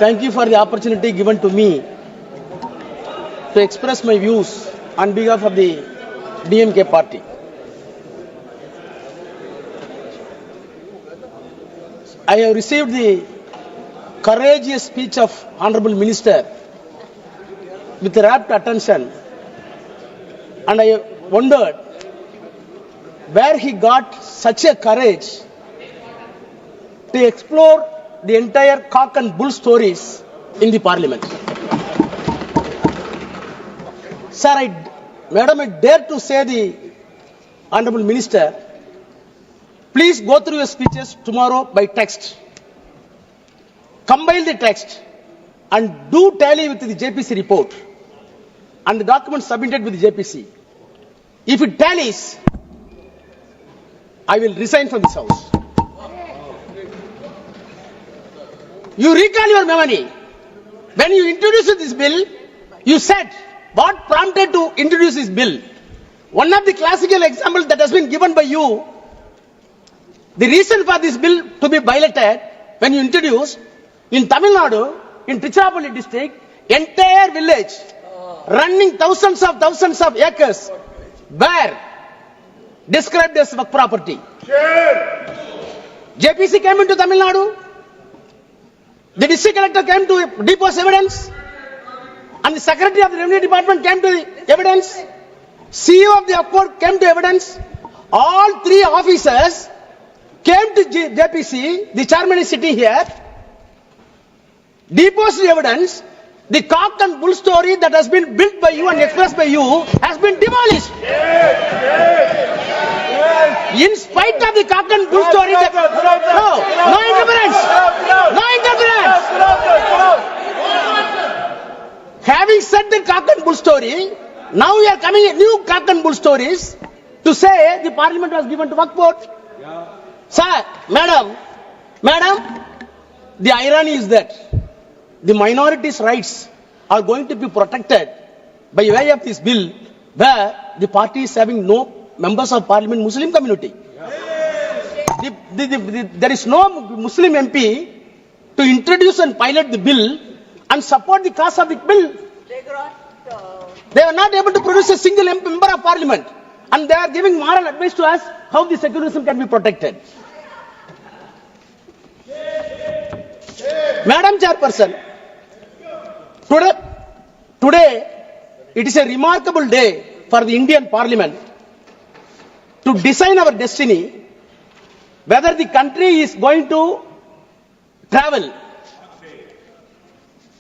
Thank you for the opportunity given to me to express my views on behalf of the DMK party. I have received the courageous speech of Honorable Minister with rapt attention, and I wondered where he got such a courage to explore the entire cock and bull stories in the parliament. Sir, Madam, I dare to say the Honorable Minister, please go through your speeches tomorrow by text. Compile the text and do tally with the JPC report and the documents submitted with the JPC. If it tallies, I will resign from this house. You recall your memory. When you introduced this bill, you said what prompted to introduce this bill. One of the classical examples that has been given by you, the reason for this bill to be piloted, when you introduced in Tamil Nadu, in Tiruchirappalli district, entire village running thousands of acres were described as Waqf property. JPC came into Tamil Nadu. The district collector came to depose evidence, and the secretary of the revenue department came to the evidence. CEO of the Waqf came to evidence. All three officers came to JPC. The chairman is sitting here. Deposed the evidence. The cock and bull story that has been built by you and expressed by you has been demolished. In spite of the cock and bull story, no interference. No interference. Having said the cock and bull story, now we are coming a new cock and bull stories to say the parliament was given to Waqf board. Sir, madam, the irony is that the minorities' rights are going to be protected by way of this bill, where the party is having no members of parliament Muslim community. There is no Muslim MP to introduce and pilot the bill and support the cause of the bill. They are not able to produce a single member of parliament, and they are giving moral advice to us how the secularism can be protected. Madam Chairperson, today it is a remarkable day for the Indian Parliament to design our destiny, whether the country is going to travel,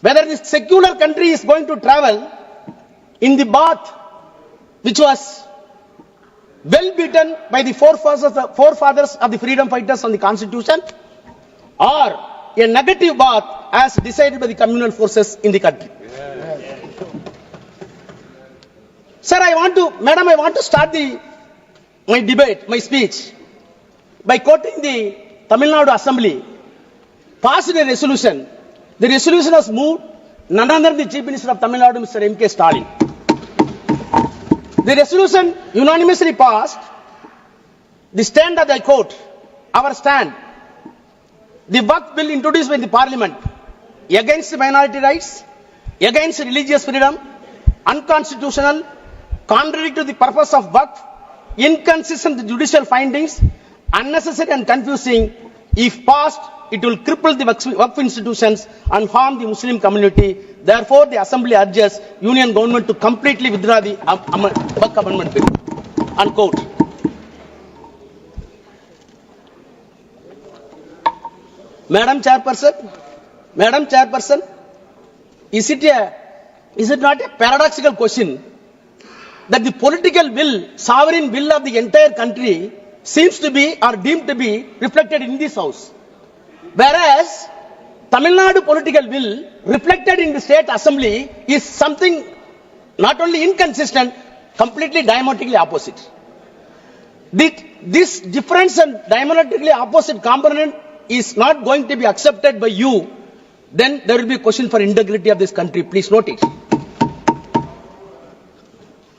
whether this secular country is going to travel in the path which was well beaten by the forefathers of the freedom fighters on the constitution, or a negative path as decided by the communal forces in the country. Sir, I want to start my speech by quoting the Tamil Nadu Assembly passed a resolution. The resolution was moved none other than the Chief Minister of Tamil Nadu, Mr. M.K. Stalin. The resolution unanimously passed. The stand of the court, our stand, the Waqf bill introduced by the Parliament against minority rights, against religious freedom, unconstitutional, contrary to the purpose of Waqf, inconsistent with judicial findings, unnecessary and confusing. If passed, it will cripple the Waqf institutions and harm the Muslim community. Therefore, the Assembly urges Union Government to completely withdraw the Waqf Amendment Bill. Unquote. Madam Chairperson, is it not a paradoxical question that the political will, sovereign will of the entire country seems to be or deemed to be reflected in this house, whereas Tamil Nadu political will reflected in the state assembly is something not only inconsistent, completely diametrically opposite. This difference and diametrically opposite component is not going to be accepted by you, then there will be a question for integrity of this country. Please note it.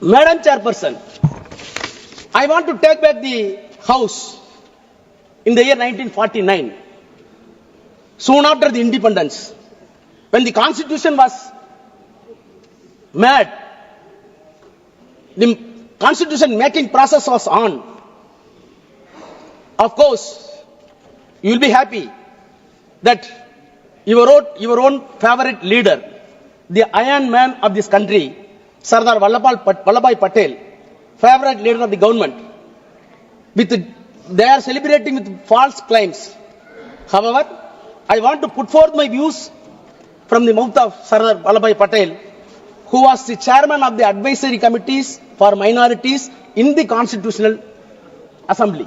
Madam Chairperson, I want to take back the house in the year 1949, soon after the independence. when the constitution was made, the constitution making process was on. Of course, you will be happy that you wrote your own favorite leader, the Iron Man of this country, Sardar Vallabhbhai Patel, favorite leader of the government. They are celebrating with false claims. However, I want to put forth my views from the mouth of Sardar Vallabhbhai Patel, who was the chairman of the advisory committees for minorities in the Constitutional Assembly.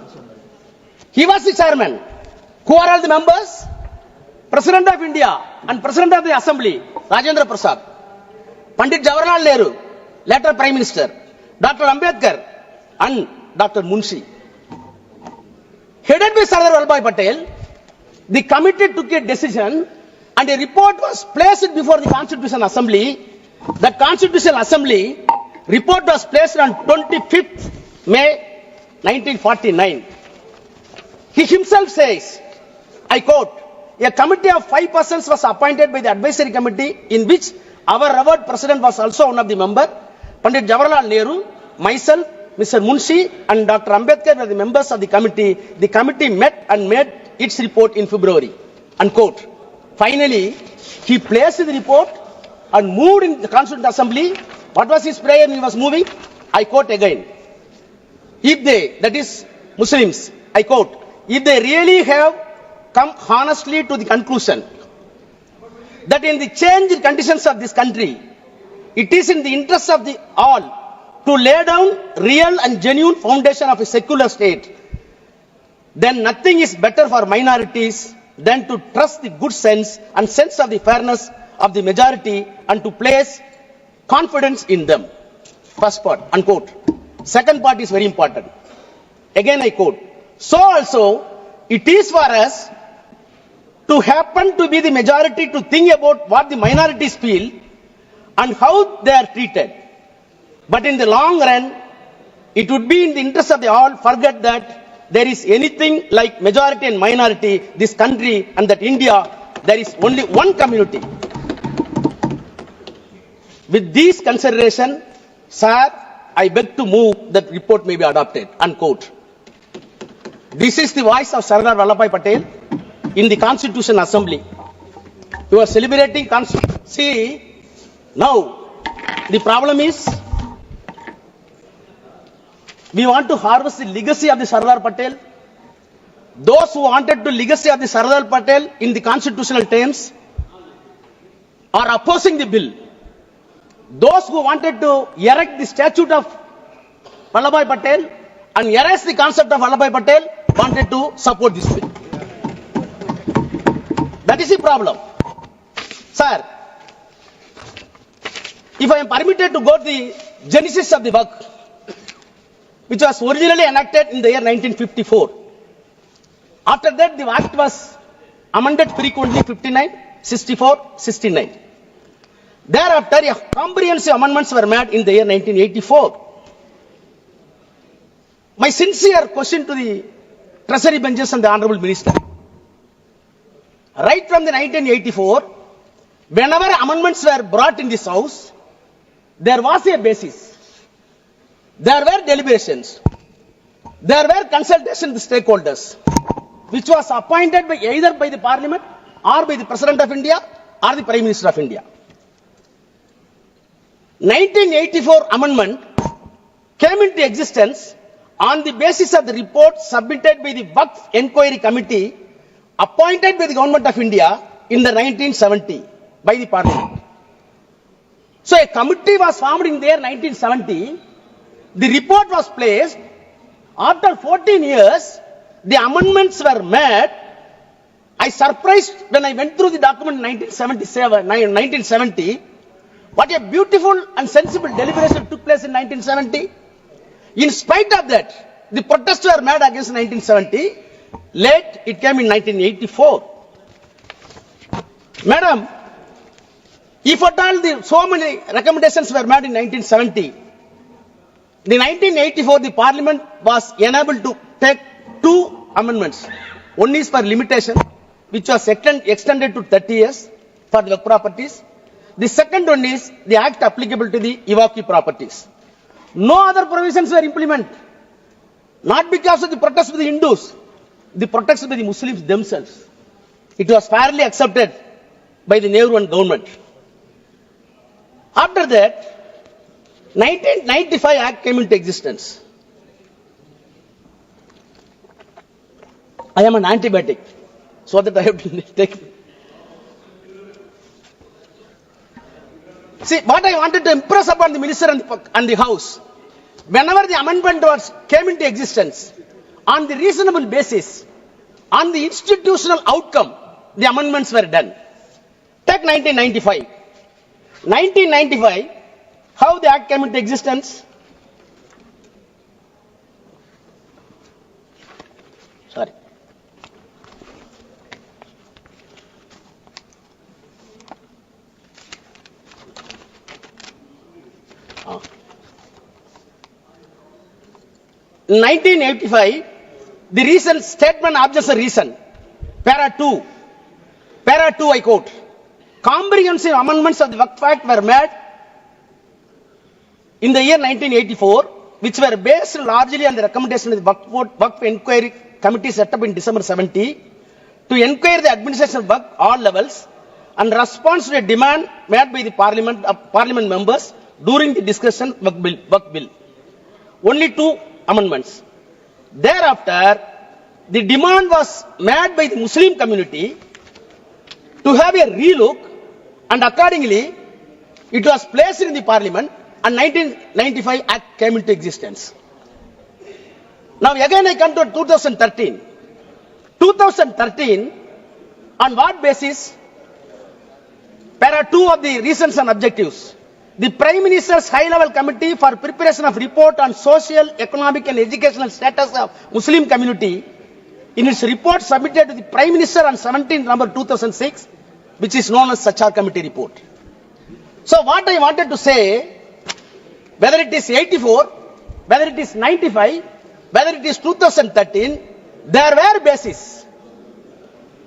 He was the chairman. Who are all the members? President of India and President of the Assembly, Rajendra Prasad, Pandit Jawaharlal Nehru, later Prime Minister, Dr. Ambedkar and Dr. Munshi. Headed by Sardar Vallabhbhai Patel, the committee took a decision and a report was placed before the Constitutional Assembly. The Constitutional Assembly report was placed on 25th May 1949. He himself says, I quote, a committee of 5 persons was appointed by the advisory committee in which our revered president was also one of the members. Pandit Jawaharlal Nehru, myself, Mr. Munshi and Dr. Ambedkar were the members of the committee. The committee met and made its report in February. Unquote. Finally, he placed the report and moved in the Constituent Assembly. What was his prayer when he was moving? I quote again. If they, that is Muslims, I quote, if they really have come honestly to the conclusion that in the changed conditions of this country, it is in the interest of the all to lay down real and genuine foundation of a secular state, then nothing is better for minorities than to trust the good sense and sense of the fairness of the majority and to place confidence in them. First part, unquote. Second part is very important. Again I quote. So also, it is for us to happen to be the majority to think about what the minorities feel and how they are treated. But in the long run, it would be in the interest of the all forget that there is anything like majority and minority, this country and that India, there is only one community. With these considerations, sir, I beg to move that report may be adopted. Unquote. This is the voice of Sardar Vallabhbhai Patel in the Constitutional Assembly. You are celebrating Constitution. See, now the problem is we want to harvest the legacy of the Sardar Patel. Those who wanted the legacy of the Sardar Patel in the constitutional terms are opposing the bill. Those who wanted to erect the statue of Vallabhbhai Patel and erase the concept of Vallabhbhai Patel wanted to support this bill. That is the problem. Sir, if I am permitted to go to the genesis of the Waqf, which was originally enacted in the year 1954. After that, the Act was amended frequently 59, 64, 69. Thereafter, comprehensive amendments were made in the year 1984. My sincere question to the Treasury benches and the Honorable Minister. Right from the 1984, whenever amendments were brought in this House, there was a basis. There were deliberations. There were consultations with stakeholders, which was appointed by either by the Parliament or by the President of India or the Prime Minister of India. 1984 amendment came into existence on the basis of the report submitted by the Waqf Enquiry Committee appointed by the Government of India in the 1970 by the Parliament. So a committee was formed in the year 1970. The report was placed. After 14 years, the amendments were made. I surprised when I went through the document in 1970. What a beautiful and sensible deliberation took place in 1970. In spite of that, the protests were made against 1970. Late, it came in 1984. Madam, if at all so many recommendations were made in 1970, in 1984, the Parliament was enabled to take 2 amendments. One is for limitation, which was extended to 30 years. for the Waqf properties. The second one is the act applicable to the Waqf properties. No other provisions were implemented. Not because of the protest of the Hindus, the protest by the Muslims themselves. It was fairly accepted by the Nehru and government. After that, 1995 Act came into existence. I am an antibiotic, so that I have to take. See, what I wanted to impress upon the minister and the house, whenever the amendment came into existence, on the reasonable basis, on the institutional outcome, the amendments were done. Take 1995. 1995, how the act came into existence? Sorry. In 1985, the reason statement objects a reason. Para 2, I quote, comprehensive amendments of the Waqf Act were made in the year 1984, which were based largely on the recommendation of the Waqf Inquiry Committee set up in December 70 to inquire the administration of Waqf all levels and response to a demand made by the Parliament members during the discussion of Waqf bill. Only 2 amendments. Thereafter, the demand was made by the Muslim community to have a relook, and accordingly, it was placed in the Parliament, and 1995 Act came into existence. Now again I come to 2013. 2013, on what basis? Para 2 of the reasons and objectives. The Prime Minister's High-Level Committee for Preparation of Report on Social, Economic and Educational Status of Muslim Community, in its report submitted to the Prime Minister on 17 November 2006, which is known as Sachar Committee report. So what I wanted to say, whether it is 84, whether it is 95, whether it is 2013, there were bases,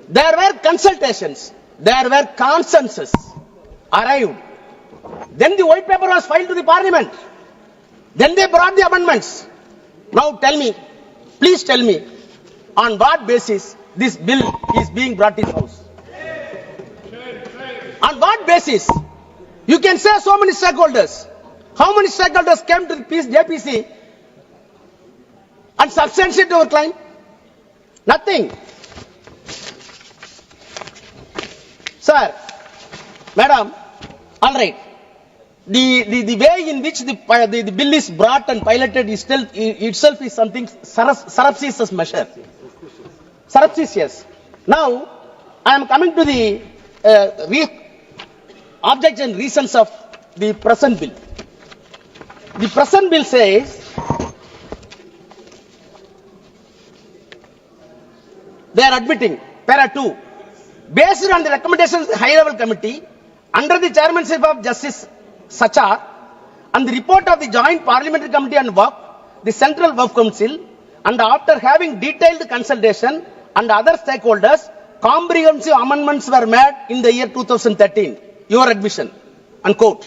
there were consultations, there were consensus arrived. Then the white paper was filed to the Parliament. Then they brought the amendments. Now tell me, please tell me, on what basis this bill is being brought to the House? On what basis? You can say so many stakeholders. How many stakeholders came to the JPC and substantiated our claim? Nothing. Sir, madam, all right. The way in which the bill is brought and piloted itself is something surreptitious measure. Surreptitious. Now, I am coming to the objects and reasons of the present bill. The present bill says they are admitting, para 2, based on the recommendations of the High-Level Committee, under the chairmanship of Justice Sachar, and the report of the Joint Parliamentary Committee on Waqf, the Central Waqf Council, and after having detailed consultation and other stakeholders, comprehensive amendments were made in the year 2013. Your admission, unquote.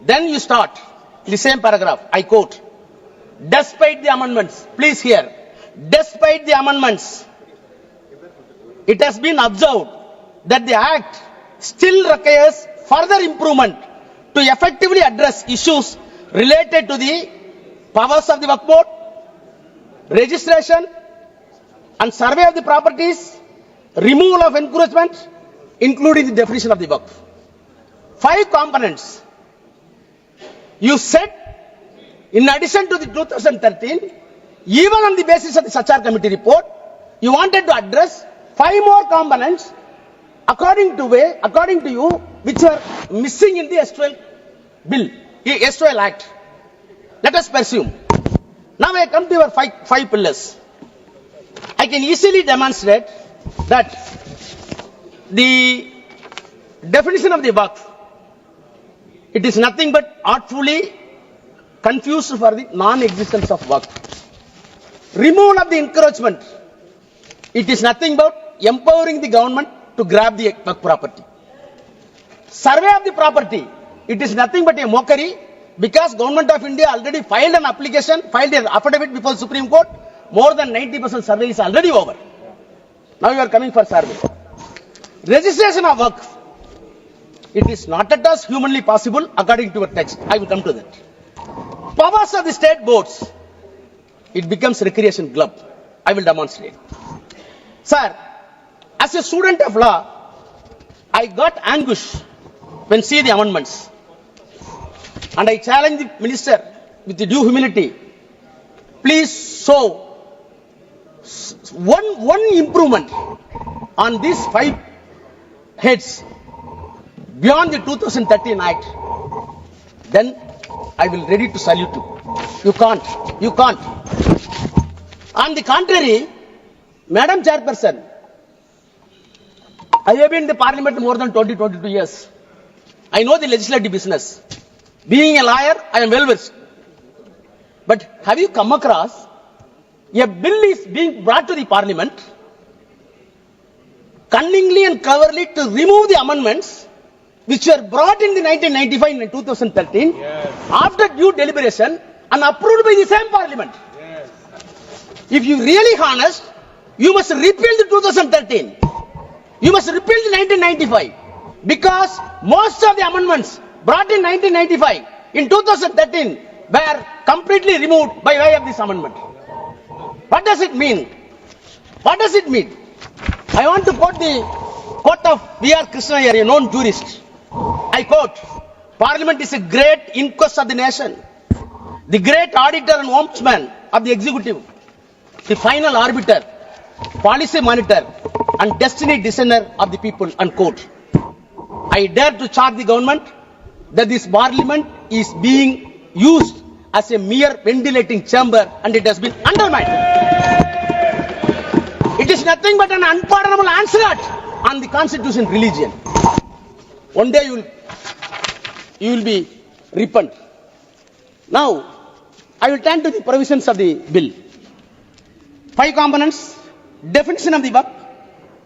Then you start in the same paragraph, I quote, despite the amendments, please hear, despite the amendments, it has been observed that the Act still requires further improvement to effectively address issues related to the powers of the Waqf Board, registration and survey of the properties, removal of encroachment, including the definition of the Waqf. 5 components. You said, in addition to the 2013, even on the basis of the Sachar Committee report, you wanted to address 5 more components according to you, which are missing in the S12 bill, S12 Act. Let us pursue. Now I come to your 5 pillars. I can easily demonstrate that the definition of the Waqf, it is nothing but artfully confused for the non-existence of Waqf. Removal of the encroachment, it is nothing but empowering the government to grab the Waqf property. survey of the property, it is nothing but a mockery, because Government of India already filed an application, filed an affidavit before Supreme Court. More than 90% survey is already over. Now you are coming for survey. Registration of Waqf. It is not at all humanly possible according to your text. I will come to that. Powers of the state boards. It becomes recreation club. I will demonstrate. Sir, as a student of law, I got anguish when see the amendments. And I challenge the minister with the due humility. Please show one improvement on these 5 heads beyond the 2013 Act. Then I will ready to salute you. You can't. You can't. On the contrary, Madam Chairperson, I have been in the Parliament more than 22 years. I know the legislative business. Being a lawyer, I am well versed. But have you come across a bill is being brought to the Parliament cunningly and cleverly to remove the amendments which were brought in the 1995 and 2013 after due deliberation and approved by the same Parliament? If you really honest, you must repeal the 2013. You must repeal the 1995, because most of the amendments brought in 1995 in 2013 were completely removed by way of this amendment. What does it mean? What does it mean? I want to quote the quote of V.R. Krishna, a known jurist. I quote, Parliament is a great inquest of the nation, the great auditor and ombudsman of the executive, the final arbiter, policy monitor and destiny discerner of the people, unquote. I dare to charge the government that this Parliament is being used as a mere ventilating chamber and it has been undermined. It is nothing but an unpardonable onslaught on the constitution religion. One day you will be repent. Now, I will turn to the provisions of the bill. 5 components. Definition of the Waqf.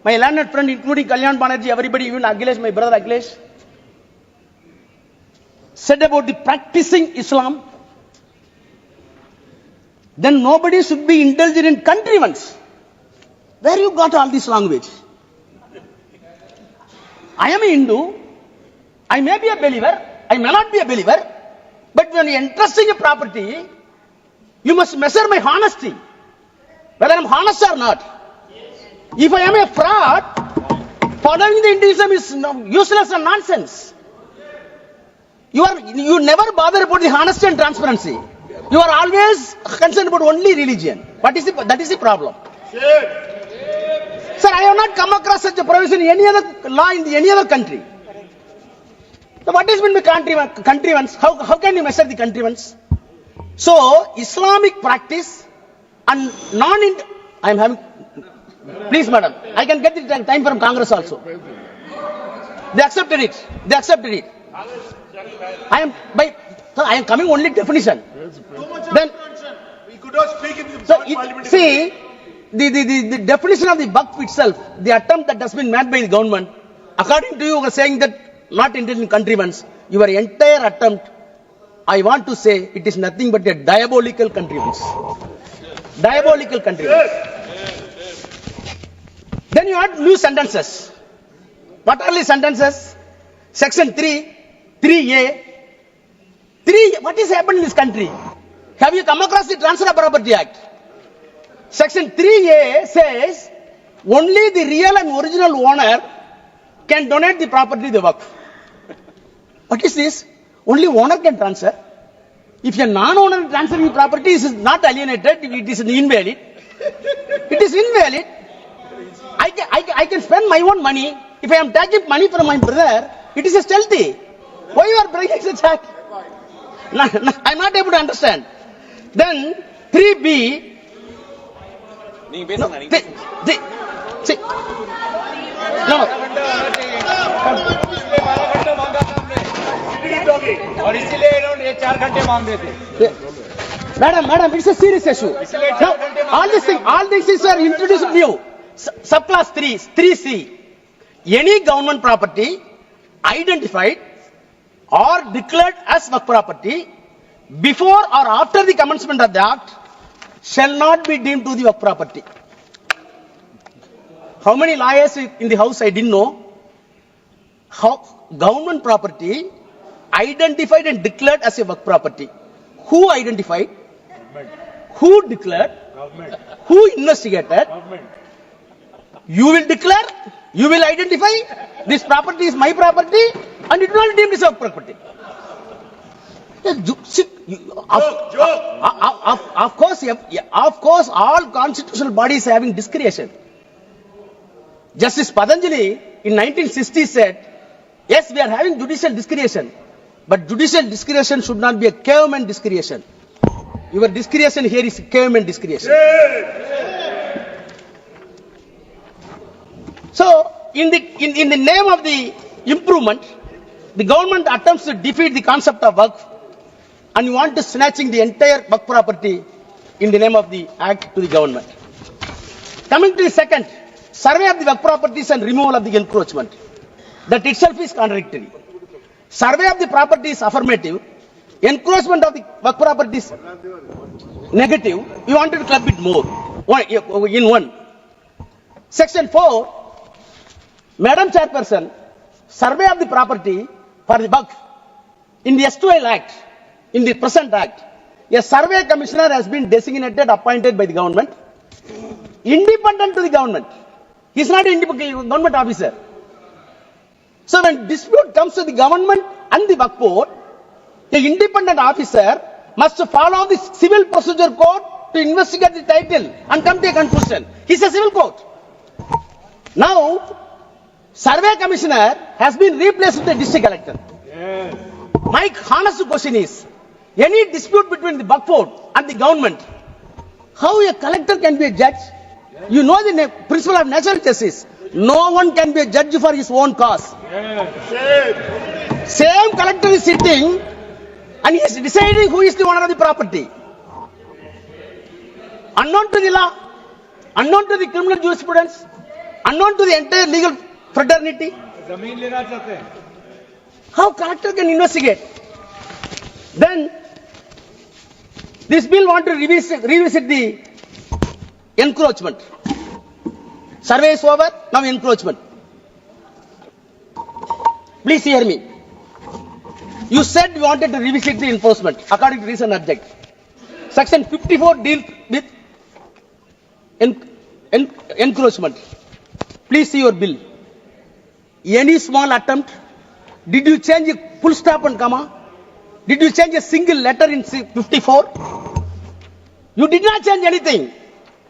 My learned friend, including Kalyan Banerjee, everybody, even Akhilesh, my brother Akhilesh, said about the practicing Islam. Then nobody should be indulged in contrivance. Where you got all this language? I am a Hindu. I may be a believer. I may not be a believer. But when you are entrusting a property, you must measure my honesty, whether I am honest or not. If I am a fraud, following the Hinduism is useless and nonsense. You never bother about the honesty and transparency. You are always concerned about only religion. That is the problem. Sir, I have not come across such a provision in any other law in any other country. So what is meant by contrivance? How can you measure the contrivance? So Islamic practice and I am having. Please, madam, I can get the time from Congress also. They accepted it. They accepted it. I am coming only definition. Then we could not speak in the Parliament. See, the definition of the Waqf itself, the attempt that has been made by the government, according to you are saying that not intended in contrivance, your entire attempt, I want to say, it is nothing but a diabolical contrivance. Diabolical contrivance. Then you add new sentences. What are the sentences? Section 3, 3A. What is happening in this country? Have you come across the Transfer of Property Act? Section 3A says only the real and original owner can donate the property to the Waqf. What is this? Only owner can transfer. If a non-owner transferring the property is not alienated, it is invalid. It is invalid. I can spend my own money. If I am taking money from my brother, it is a stealthy. Why you are breaking such act? I am not able to understand. Then 3B. Madam, it's a serious issue. Now, all these things are introduced new. Subclass 3C. Any government property identified or declared as Waqf property before or after the commencement of the act shall not be deemed to the Waqf property. How many lawyers in the house I didn't know? How government property identified and declared as a Waqf property. Who identified? Government. Who declared? Government. Who investigated? Government. You will declare, you will identify, this property is my property and it will not be deemed as Waqf property. Of course, all constitutional bodies having discretion. Justice Patanjali in 1960 said, yes, we are having judicial discretion, but judicial discretion should not be a caveman discretion. Your discretion here is caveman discretion. So, in the name of the improvement, the government attempts to defeat the concept of Waqf and you want to snatching the entire Waqf property in the name of the act to the government. Coming to the second, survey of the Waqf properties and removal of the encroachment. That itself is contradictory. Survey of the property is affirmative. Encroachment of the Waqf property is negative. You wanted to club it more in one. Section 4, Madam Chairperson, survey of the property for the Waqf in the STL Act, in the present Act, a survey commissioner has been designated, appointed by the government, independent to the government. He is not an independent government officer. So when dispute comes to the government and the Waqf board, the independent officer must follow the civil procedure code to investigate the title and come to a conclusion. He is a civil court. Now, survey commissioner has been replaced with the district collector. Yes. My honest question is, any dispute between the Waqf board and the government, how a collector can be a judge? You know the principle of natural justice. No one can be a judge for his own cause. Yes. Same collector is sitting and he is deciding who is the owner of the property. Unknown to the law, unknown to the criminal jurisprudence, unknown to the entire legal fraternity. जमीन लेना चाहते हैं. How collector can investigate? Then this bill want to revisit the encroachment. Survey is over, now encroachment. Please hear me. You said you wanted to revisit the enforcement according to recent object. Section 54 deals with encroachment. Please see your bill. Any small attempt? Did you change a full stop and comma? Did you change a single letter in 54? You did not change anything.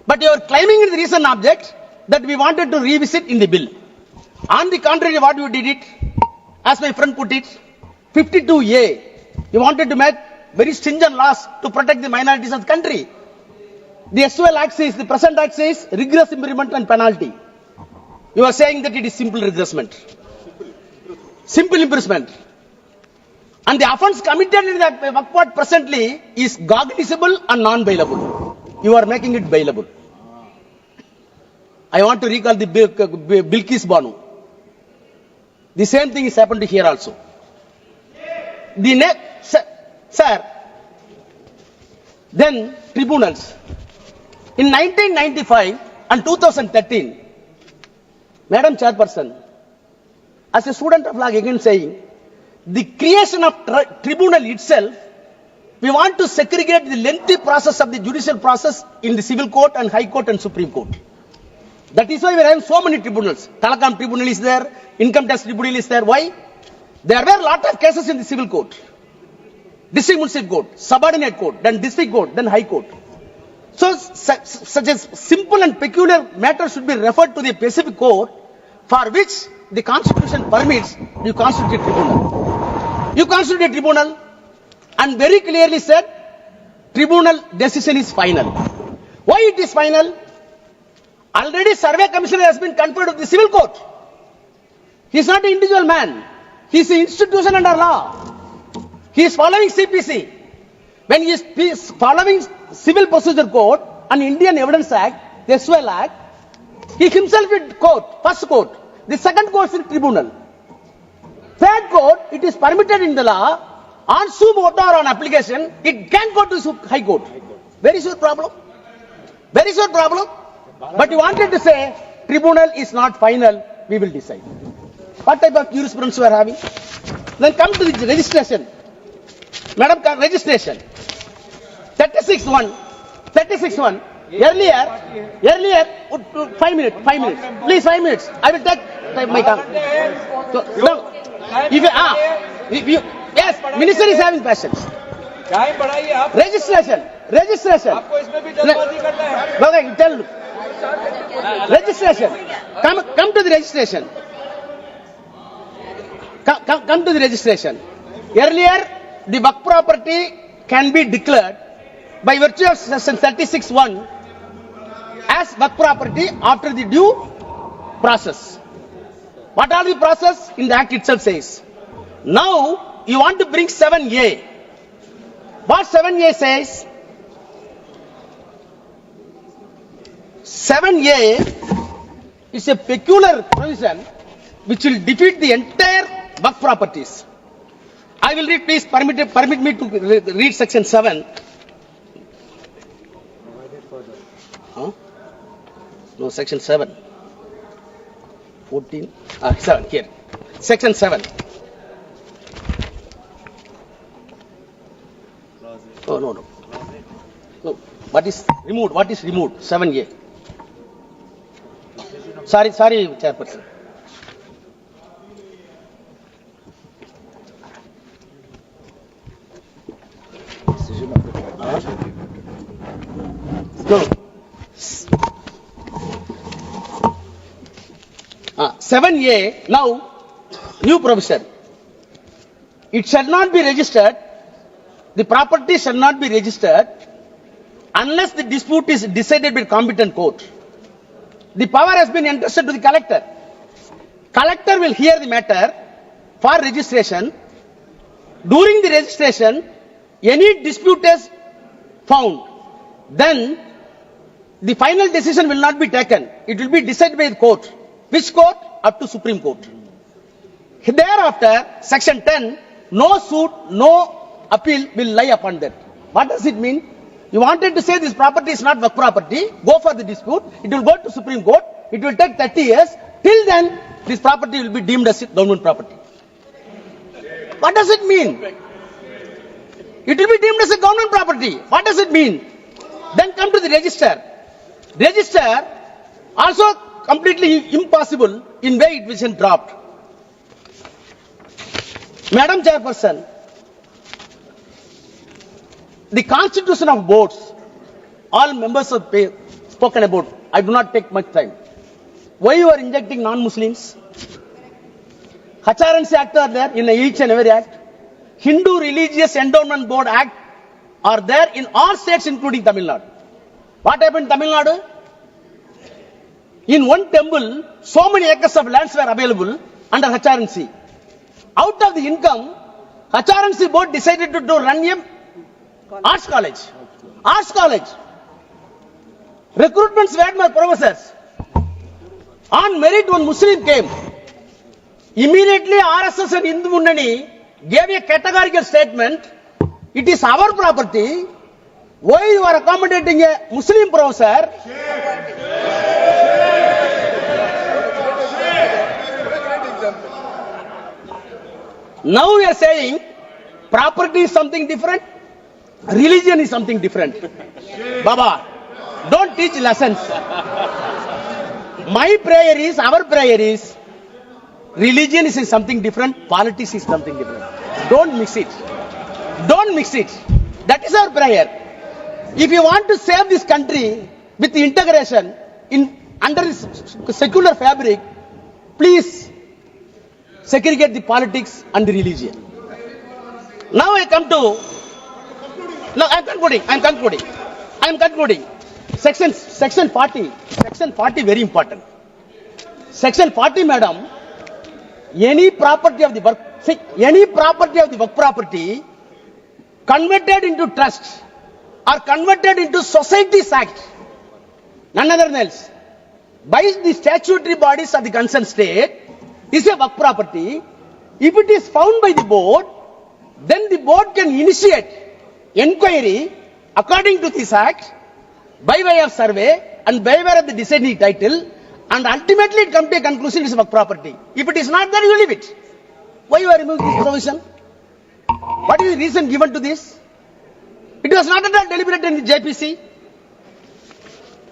But you are claiming in the recent object that we wanted to revisit in the bill. On the contrary, what you did it, as my friend put it, 52A, you wanted to make very stringent laws to protect the minorities of the country. The SOL Act says, the present Act says, rigorous imprisonment and penalty. You are saying that it is simple regressment. Simple imprisonment. And the offence committed in the Waqf Board presently is cognizable and non-bailable. You are making it bailable. I want to recall the Bilkis Banu. The same thing is happened here also. The next, sir, then tribunals. In 1995 and 2013, Madam Chairperson, as a student of law again saying, the creation of tribunal itself, we want to segregate the lengthy process of the judicial process in the civil court and high court and supreme court. That is why we are having so many tribunals. Telecom tribunal is there, income tax tribunal is there. Why? There were a lot of cases in the civil court, district municipal court, subordinate court, then district court, then high court. So such as simple and peculiar matters should be referred to the specific court for which the constitution permits you constitute a tribunal. You constitute a tribunal and very clearly said tribunal decision is final. Why it is final? Already survey commissioner has been conferred with the civil court. He is not an individual man. He is an institution under law. He is following CPC. When he is following Civil Procedure Code and Indian Evidence Act, the SOL Act, he himself is court, first court. The second court is tribunal. Third court, it is permitted in the law, on sum motu or on application, it can go to High Court. Very sure problem. Very sure problem. But you wanted to say, tribunal is not final, we will decide. What type of jurisprudence you are having? Then come to the registration. Madam, registration. 36-1. 36-1. Earlier, 5 minutes. Please, 5 minutes. I will take my time. So, no. If you, yes, minister is having questions. Time बढ़ाइए आप Registration. आपको इसमें भी जल्दबाजी करना है Okay, tell. Registration. Come to the registration. Come to the registration. Earlier, the Waqf property can be declared by virtue of section 36(1) as Waqf property after the due process. What are the process? In the act itself says. Now, you want to bring 7A. What 7A says? 7A is a peculiar provision which will defeat the entire Waqf properties. I will read, please permit me to read section 7. Huh? No, section 7. 14. 7 here. Section 7. Oh, no. No. What is removed? 7A. Sorry, Chairperson. No. 7A, now, new provision. It shall not be registered, the property shall not be registered unless the dispute is decided by competent court. The power has been entrusted to the collector. Collector will hear the matter for registration. During the registration, any dispute is found, then the final decision will not be taken. It will be decided by the court. Which court? Up to Supreme Court. Thereafter, section 10, no suit, no appeal will lie upon that. What does it mean? You wanted to say this property is not Waqf property, go for the dispute, it will go to Supreme Court, it will take 30 years, till then this property will be deemed as government property. What does it mean? It will be deemed as a government property. What does it mean? Then come to the register. Register also completely impossible in way it was dropped. Madam Chairperson, the constitution of boards, all members have spoken about. I do not take much time. Why you are injecting non-Muslims? HRNC Act are there in each and every act. Hindu Religious Endowment Board Act are there in all states including Tamil Nadu. What happened in Tamil Nadu? In one temple, so many acres of lands were available under HRNC. Out of the income, HRNC board decided to run a arts college. Arts college. Recruitments were by professors. On merit, one Muslim came. Immediately, A.Rasa and Hindu Munnani gave a categorical statement. It is our property. Why you are accommodating a Muslim professor? Now we are saying property is something different, religion is something different. Baba, don't teach lessons. My prayer is, our prayer is, religion is something different, politics is something different. Don't mix it. Don't mix it. That is our prayer. If you want to save this country with integration under this secular fabric, please segregate the politics and the religion. Now I come to, no, I am concluding. Section 40, very important. Section 40, madam, any property of the Waqf property converted into trust or converted into Societies Act, none other than else, by the statutory bodies of the concerned state, is a Waqf property. If it is found by the board, then the board can initiate inquiry according to this act by way of survey and by way of the deciding title, and ultimately it comes to a conclusion it is work property. If it is not there, you leave it. Why you are removing this provision? What is the reason given to this? It was not at all deliberated in the JPC.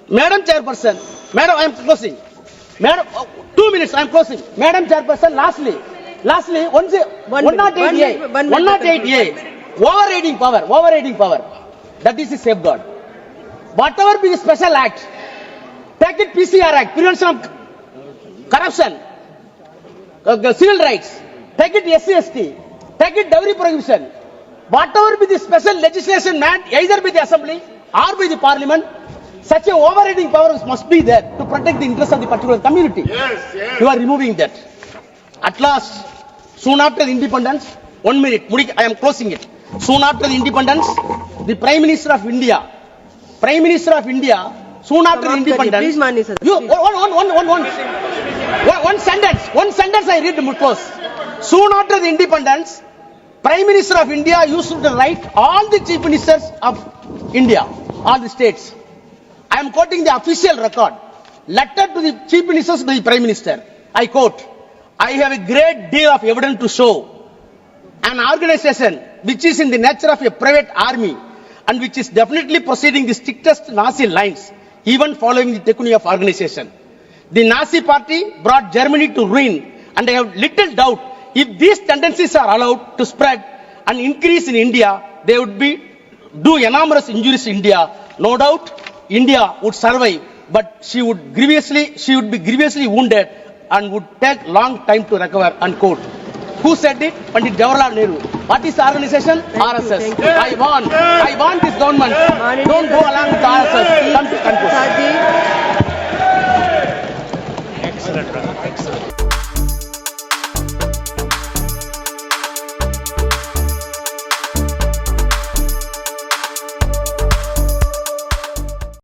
Madam Chairperson, Madam, I am closing. Madam, 2 minutes, I am closing. Madam Chairperson, lastly, 108A, overriding power, that is the safeguard. Whatever be the special act, take it PCR Act, Prevention of Corruption, Civil Rights, take it SC/ST, take it dowry prohibition. Whatever be the special legislation meant, either by the Assembly or by the Parliament, such a overriding power must be there to protect the interests of the particular community. Yes, yes. You are removing that. At last, soon after the independence, 1 minute, I am closing it. Soon after the independence, the Prime Minister of India, soon after the independence, please, Mani sir. one sentence I read to close. Soon after the independence, Prime Minister of India used to write all the chief ministers of India, all the states. I am quoting the official record. Letter to the chief ministers by the Prime Minister. I quote, I have a great deal of evidence to show an organization which is in the nature of a private army and which is definitely proceeding the strictest Nazi lines, even following the technique of organization. The Nazi party brought Germany to ruin, and I have little doubt if these tendencies are allowed to spread and increase in India, they would do enormous injuries to India. No doubt, India would survive, but she would be grievously wounded and would take long time to recover. Unquote. Who said it? Pandit Jawaharlal Nehru. What is the organization? RSS. I want this government. Don't go along with RSS. Come to conclusion. Excellent, brother. Excellent.